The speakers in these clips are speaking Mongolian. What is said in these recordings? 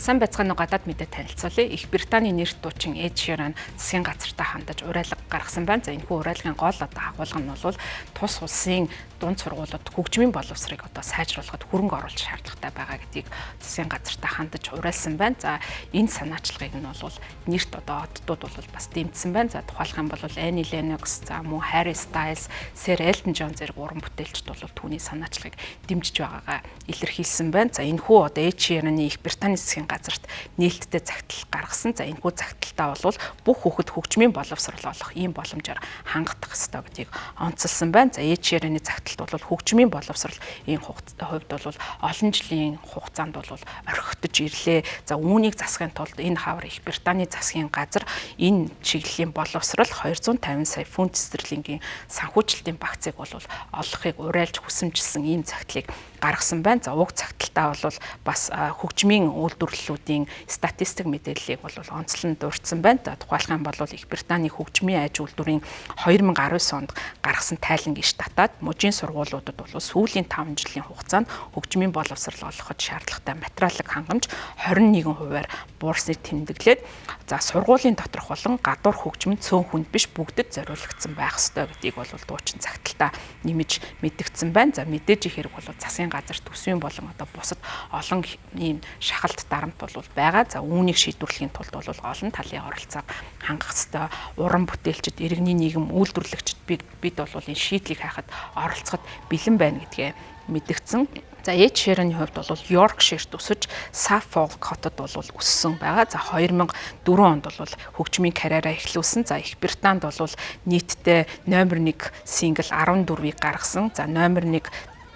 Сайн байцгаана уу гадаад мэдээ танилцуулъя. Их Британий нэр дуучин Эд Ширан засгийн газартаа хандаж уриалга гаргасан байна. За энэхүү уриалгын гол агуулга нь бол тус улсын дунд сургуулиуд хөгжмийн боловсрыг сайжруулахад хөрөнгө оруулах шаардлагатай байгаа гэдгийг засгийн газартаа хандаж уриалсан байна. За энэ санаачлагыг нь бол нэрт оддууд бол бас дэмжсэн байна. За тухайлх юм бол Annie Lennox, за мөн Harry Styles, Sir Elton John зэрэг уран бүтээлчд бол түүний санаачлагыг дэмжиж байгаагаа илэрхийлсэн байна. За энэхүү Эд Шираны Их Британий засгийн газарт нээлттэй загтал гаргасан. За энэхүү загталтаа бол бүх хүүхэд хөгжмийн боловсрол олох ийм боломжоор хангах ёстой гэдгийг онцолсон байна. За Эд Шираны загталт бол хөгжмийн боловсрол энэ хувьд бол олон жилийн хугацаанд бол орхигдож ирлээ. За үүнийг засахын тулд энэ хавар Их Британий засгийн газар энэ чиглэлийн боловсрол 250 сая фунт стерлингийн санхүүжилтийн багцыг бол олохыг уриалж хүсэмжилсэн ийм загтлыг гаргасан байна. За уг загталтаа бол бас хөгжмийн үйлдвэрлэлүүдийн статистик мэдээллийг бол онцлон дурдсан байна. За тухайлх юм бол Их Британий хөгжмийн аж үйлдвэрийн 2019 онд гаргасан тайлан гиш татаад мужийн сургуулиудад бол сүүлийн 5 жилийн хугацаанд хөгжмийн боловсрол олоход шаардлагатай материалын хангамж 21%-аар буурсныг тэмдэглээд за сургуулийн доторх болон гадуур хөгжмөнд цөөн хүнд биш бүгдэд зориулагдсан байх ёстой гэдгийг бол дуучин загталтаа нэмж мэдгдсэн байна. За мэдээж хэрэг бол засгийн газар төсвийн болон бусад олон ийм шахалт дарамт бол байгаа. За үүнийг шийдвэрлэхийн тулд бол олон талын оролцоог хангах ёстой. Уран бүтээлчид, иргэний нийгэм, үйлдвэрлэгчид бид бол энэ шийдлийг хайхад оролцоход бэлэн байна гэдгээ мэдгдсэн. За Эд Шираны хувьд бол Yorkshire-т өсөж Suffolk хотод бол өссөн байгаа. За 2004 онд бол хөгжмийн карьераа эхлүүлсэн. За Их Британд бол нийтдээ номер 1 сингл 14-ийг гаргасан. За номер 1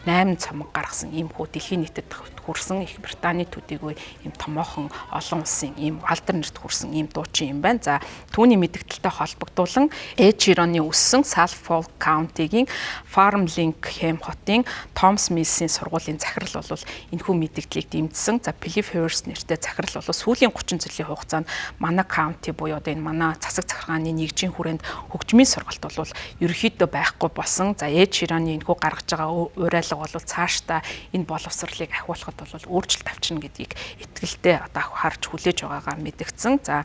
8 цомог гаргасан ийм хүү дэлхийн нийтэд хүрсэн Их Британий төдийгүй ийм томоохон олон улсын ийм алдар нэрт хүрсэн ийм дуучин юм байна. За түүний мэдгэтэлтэй холбогдуулан Эд Шираны өссөн Suffolk County-гийн Farmlingham хотын Tom Smith-ийн сургуулийн захирал бол энэхүү мэдгэтэлийг дэмжсэн. За Piliphurst нэртэй захирал бол сүүлийн 30 жилийн хугацаанд манай county буюу энэ манай засаг захиргааны нэгжийн хүрээнд хөгжмийн сургалт бол ерөнхийдөө байхгүй болсон. За Эд Шираны энэхүү гаргаж байгаа уриалга бол цаашдаа энэ боловсролыг ахиулахад бол өөрчлөлт авчирна гэдгийг итгэлтэй харж хүлээж байгаагаа мэдгдсэн. За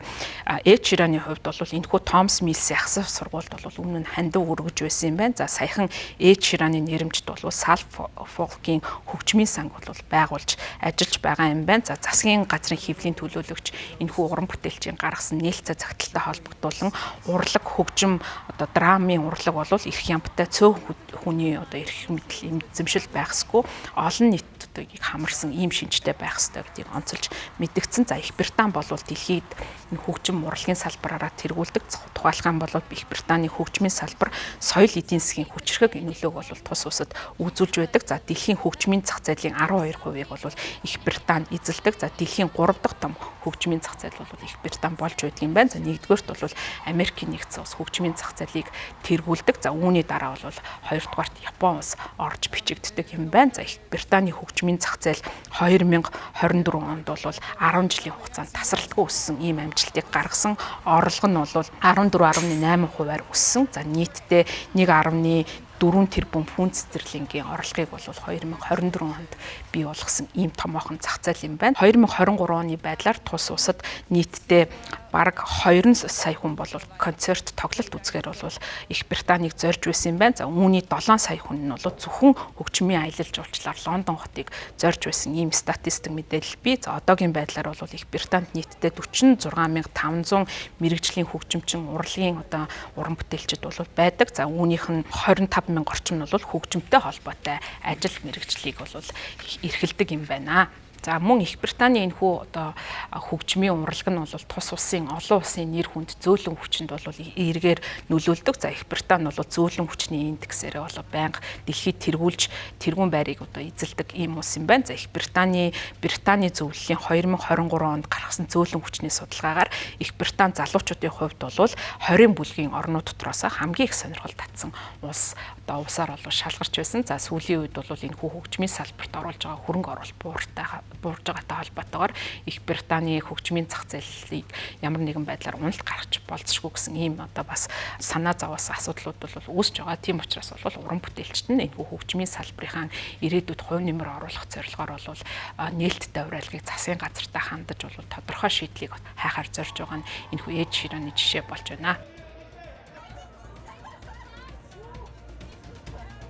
Эд Шираны хувьд бол энэхүү Том Смитсийн ахсах сургуульд бол өмнө нь хандив өргөж байсан юм байна. За саяхан Эд Шираны нэрэмжт бол Suffolk-ийн хөгжмийн санг бол байгуулж ажиллаж байгаа юм байна. За засгийн газрын хэвлэлийн төлөөлөгч энэхүү уран бүтээлчийн гаргасан нээлттэй загталтай холбогдуулан урлаг хөгжим драмын урлаг бол эрх ямтай цөөн хүний эрх мэдэл эзэмшил байхсгүй олон нийтийг хамарсан ийм шинжтэй байх ёстой гэдгийг онцолж мэдгдсэн. За Их Британи бол дэлхийд хөгжим урлагийн салбараараа тэргүүлдэг. Тухайлх юм бол Их Британий хөгжмийн салбар соёл эдийн засгийн хүчрхэг нөлөөг бол тус улсад үзүүлж байдаг. За дэлхийн хөгжмийн зах зээлийн 12%-ийг бол Их Британи эзэлдэг. За дэлхийн 3 дахь том хөгжмийн зах зээл бол Их Британи болж байдаг юм байна. За нэгдүгээрт бол Америкийн нэгдсэн улс хөгжмийн зах зээлийг тэргүүлдэг. За үүний дараа бол хоёрдугаарт Япон улс орж бичигддэг юм байна. За Их Британий хөгжмийн зах зээл 2024 онд бол 10 жилийн хугацаанд тасралтгүй өссөн ийм амжилтыг гаргасан. Орлого нь бол 14.8%-аар өссөн. За нийтдээ 1.4 тэрбум фунт стерлингийн орлогыг бол 2024 онд бий болгосон ийм томоохон зах зээл юм байна. 2023 оны байдлаар тус улсад нийтдээ бараг 2 сая хүн бол концерт тоглолт үзэхээр бол Их Британийг зорж байсан юм байна. За үүний 7 сая хүн нь бол зөвхөн хөгжмийн аялал жуулчлалаар Лондон хотыг зорж байсан ийм статистик мэдээлэл бий. За одоогийн байдлаар бол Их Британд нийтдээ 46500 мэрэгжлийн хөгжимчин урлагийн уран бүтээлчид бол байдаг. За үүнийх нь 25000 орчим нь бол хөгжимтэй холбоотой ажил мэрэгжлийг бол эрхэлдэг юм байна. За мөн Их Британий энэхүү хөгжмийн урлаг нь бол тус улсын олон улсын нэр хүнд зөөлөн хүчинд бол эргээр нөлөөлдөг. За Их Британи бол зөөлөн хүчний индексээр бол байнга дэлхийд тэргүүн байрыг эзэлдэг ийм улс юм байна. За Их Британий зөвлөлийн 2023 онд гаргасан зөөлөн хүчний судалгаагаар Их Британи залуучуудын хувьд бол 20 бүлгийн орнууд дотроос хамгийн их сонирхол татсан улс улсаар бол шалгарч байсан. За сүүлийн үед бол энэхүү хөгжмийн салбарт оруулж байгаа хөрөнгө оруулалт бууртайгаа буурж байгаатай холбоотойгоор Их Британий хөгжмийн зах зээлийг ямар нэгэн байдлаар уналт гаргах болзошгүй гэсэн ийм одоо бас санаа зовоос асуудлууд бол үүсэж байгаа. Тийм учраас бол уран бүтээлчд нь энэ хөгжмийн салбарынхаа ирээдүйд хувь нэмэр оруулах зорилгоор бол нээлттэй урайлгыг засгийн газартаа хандаж бол тодорхой шийдлийг хайхаар зорж байгаа нь энэ Эд Шираны жишээ болж байна.